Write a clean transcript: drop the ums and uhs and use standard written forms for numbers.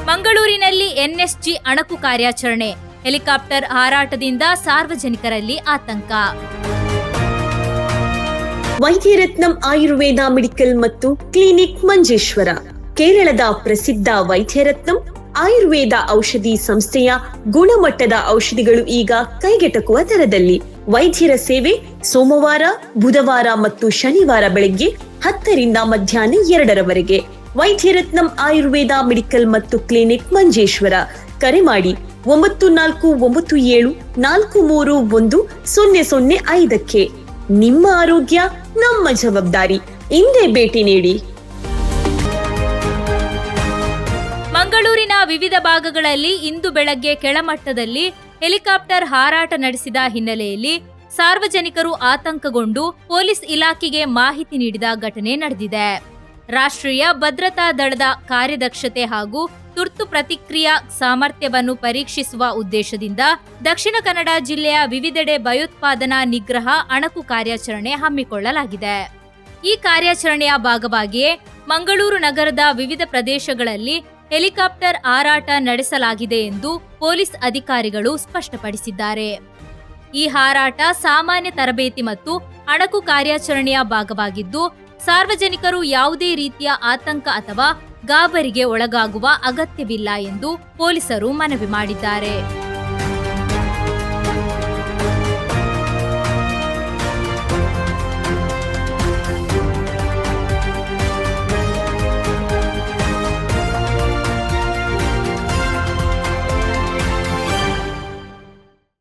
ಮಂಗಳೂರಿನಲ್ಲಿ ಎನ್ಎಸ್ಜಿ ಅಣಕು ಕಾರ್ಯಾಚರಣೆ, ಹೆಲಿಕಾಪ್ಟರ್ ಹಾರಾಟದಿಂದ ಸಾರ್ವಜನಿಕರಲ್ಲಿ ಆತಂಕ. ವೈದ್ಯರತ್ನಂ ಆಯುರ್ವೇದ ಮೆಡಿಕಲ್ ಮತ್ತು ಕ್ಲಿನಿಕ್ ಮಂಜೇಶ್ವರ. ಕೇರಳದ ಪ್ರಸಿದ್ಧ ವೈದ್ಯರತ್ನಂ ಆಯುರ್ವೇದ ಔಷಧಿ ಸಂಸ್ಥೆಯ ಗುಣಮಟ್ಟದ ಔಷಧಿಗಳು ಈಗ ಕೈಗೆಟಕುವ ದರದಲ್ಲಿ. ವೈದ್ಯರ ಸೇವೆ ಸೋಮವಾರ, ಬುಧವಾರ ಮತ್ತು ಶನಿವಾರ ಬೆಳಗ್ಗೆ 10ರಿಂದ ಮಧ್ಯಾಹ್ನ 2ರವರೆಗೆ. ವೈದ್ಯರತ್ನಂ ಆಯುರ್ವೇದ ಮೆಡಿಕಲ್ ಮತ್ತು ಕ್ಲಿನಿಕ್ ಮಂಜೇಶ್ವರ. ಕರೆ ಮಾಡಿ 9497431005. ನಿಮ್ಮ ಆರೋಗ್ಯ ನಮ್ಮ ಜವಾಬ್ದಾರಿ. ಇಂದೇ ಭೇಟಿ ನೀಡಿ. ಮಂಗಳೂರಿನ ವಿವಿಧ ಭಾಗಗಳಲ್ಲಿ ಇಂದು ಬೆಳಗ್ಗೆ ಕೆಳಮಟ್ಟದಲ್ಲಿ ಹೆಲಿಕಾಪ್ಟರ್ ಹಾರಾಟ ನಡೆಸಿದ ಹಿನ್ನೆಲೆಯಲ್ಲಿ ಸಾರ್ವಜನಿಕರು ಆತಂಕಗೊಂಡು ಪೊಲೀಸ್ ಇಲಾಖೆಗೆ ಮಾಹಿತಿ ನೀಡಿದ ಘಟನೆ ನಡೆದಿದೆ. ರಾಷ್ಟ್ರೀಯ ಭದ್ರತಾ ದಳದ ಕಾರ್ಯದಕ್ಷತೆ ಹಾಗೂ ತುರ್ತು ಪ್ರತಿಕ್ರಿಯಾ ಸಾಮರ್ಥ್ಯವನ್ನು ಪರೀಕ್ಷಿಸುವ ಉದ್ದೇಶದಿಂದ ದಕ್ಷಿಣ ಕನ್ನಡ ಜಿಲ್ಲೆಯ ವಿವಿಧೆಡೆ ಭಯೋತ್ಪಾದನಾ ನಿಗ್ರಹ ಅಣಕು ಕಾರ್ಯಾಚರಣೆ ಹಮ್ಮಿಕೊಳ್ಳಲಾಗಿದೆ. ಈ ಕಾರ್ಯಾಚರಣೆಯ ಭಾಗವಾಗಿಯೇ ಮಂಗಳೂರು ನಗರದ ವಿವಿಧ ಪ್ರದೇಶಗಳಲ್ಲಿ ಹೆಲಿಕಾಪ್ಟರ್ ಹಾರಾಟ ನಡೆಸಲಾಗಿದೆ ಎಂದು ಪೊಲೀಸ್ ಅಧಿಕಾರಿಗಳು ಸ್ಪಷ್ಟಪಡಿಸಿದ್ದಾರೆ. ಈ ಹಾರಾಟ ಸಾಮಾನ್ಯ ತರಬೇತಿ ಮತ್ತು ಅಣಕು ಕಾರ್ಯಾಚರಣೆಯ ಭಾಗವಾಗಿದ್ದು, ಸಾರ್ವಜನಿಕರು ಯಾವುದೇ ರೀತಿಯ ಆತಂಕ ಅಥವಾ ಗಾಬರಿಗೆ ಒಳಗಾಗುವ ಅಗತ್ಯವಿಲ್ಲ ಎಂದು ಪೊಲೀಸರು ಮನವಿ ಮಾಡಿದ್ದಾರೆ.